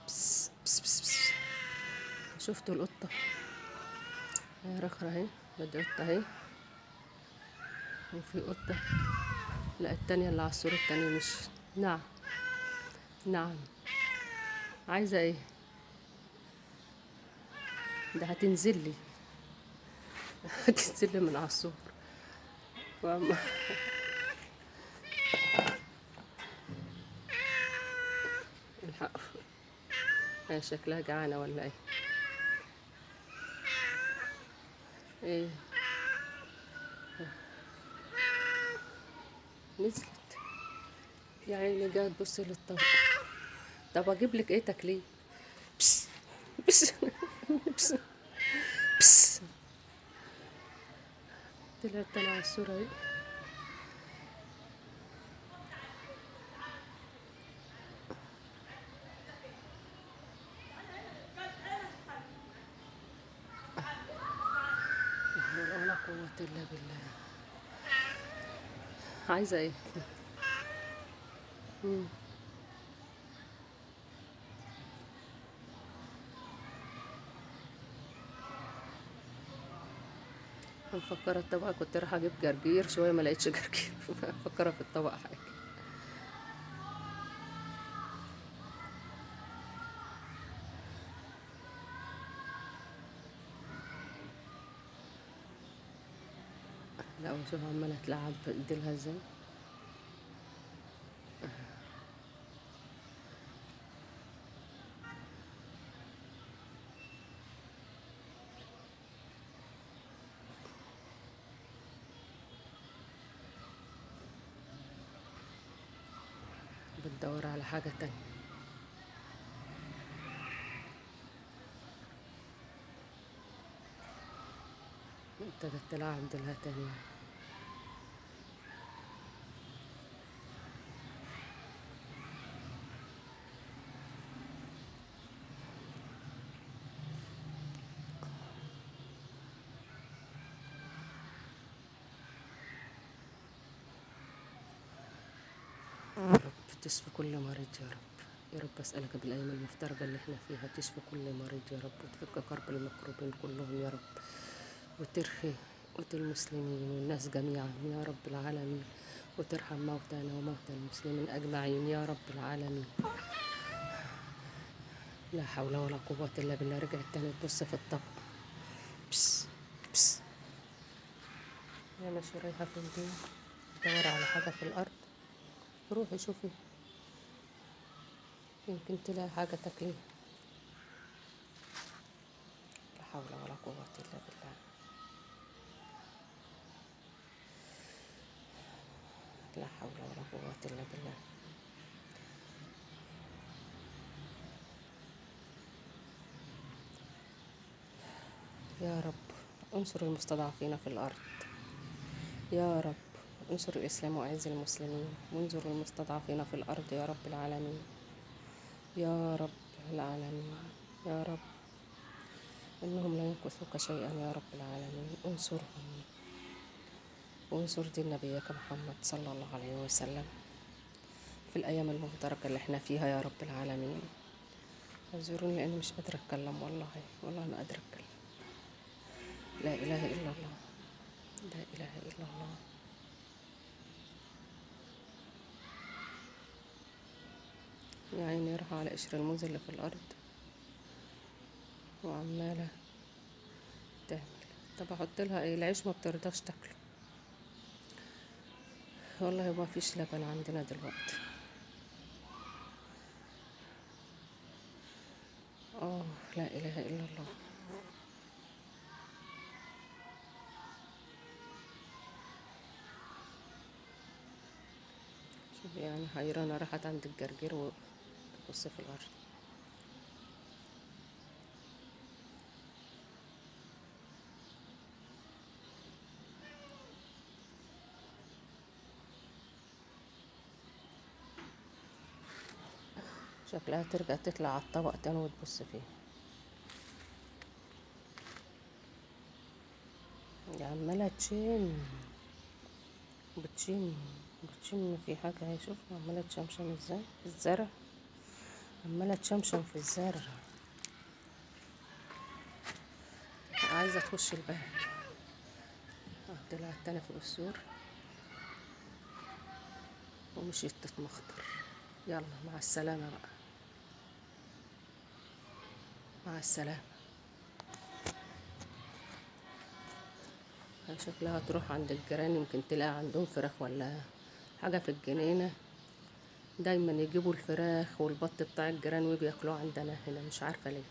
بس بس بس بس. شفتوا القطة هي رخرة اهي، بدي قطة اهي، وفي قطة. لا التانية اللي على السور التانية مش. نعم. نعم. عايزة ايه؟ ده هتنزل لي. هتنزل لي من على السور. وأما الحق، هي شكلها جعانة ولا ايه؟ ايه؟ نزلت. يا عيني جاية تبص للطبق. طب اجيب لك ايه تاكليه؟ بس بس بس بس. طلعت طالعة على السور اهي. لا حول ولا قوة الا بالله. عايزة ايه؟ مفكرة الطبق كنت رايحة اجيب جرجير شوية ما لقيتش جرجير. مفكرة في الطبق حاجة. لا وشوف عمالة تلعب بايديلها ازاي. بتدور على حاجة تانية. ابتدت تلعب ديلها تاني. يا رب تشفي كل مريض يا رب. يا رب أسألك بالأيام المفترجة اللي احنا فيها تشفي كل مريض يا رب، وتفك كرب المكروبين كلهم يا رب، وترخي موتى المسلمين والناس جميعا يا رب العالمين، وترحم موتانا وموتى المسلمين أجمعين يا رب العالمين. لا حول ولا قوة إلا بالله. رجعت تاني تبص في الطبق. بس بس. يا ماشي رايحة فين دي؟ تدور على حاجة في الأرض. روحي شوفي، يمكن تلاقي حاجة تاكليها. لا حول ولا قوة إلا بالله. لا حول ولا قوة إلا بالله. يا رب انصر المستضعفين في الأرض. يا رب انصر الإسلام وأعز المسلمين، وانصر المستضعفين في الأرض يا رب العالمين. يا رب العالمين. يا رب إنهم لا ينقصوك شيئا يا رب العالمين. انصرهم، وانصر دين نبيك محمد صلى الله عليه وسلم في الأيام المفترجة اللي احنا فيها يا رب العالمين. اعذروني لأني مش قادرة أتكلم، والله والله ما قادرة أتكلم. لا إله إلا الله. لا إله إلا الله. يا عيني راح على قشر الموز اللي في الأرض وعمالة تعمل. طب أحط لها إيه؟ العيش ما بترضاش تاكله. والله ما فيش لبن عندنا دلوقتي. آه. لا إله إلا الله. شوف يعني حيرانة راحت عند الجرجير وتبص في الأرض. شكلها ترجع تطلع على الطبق تاني وتبص فيه. دي عمالة بتشم في حاجة. هي شوف عمالة تشمشم ازاي في الزرع. عمالة تشمشم في الزرع، عايزة تخش الباب. طلعت تاني فوق السور ومشيت تتمخطر. يلا مع السلامة بقى، مع السلامة. هي شكلها تروح عند الجيران، يمكن تلاقي عندهم فراخ ولا حاجة في الجنينة. دايما يجيبوا الفراخ والبط بتاع الجيران ويجوا ياكلوه عندنا هنا، مش عارفة ليه.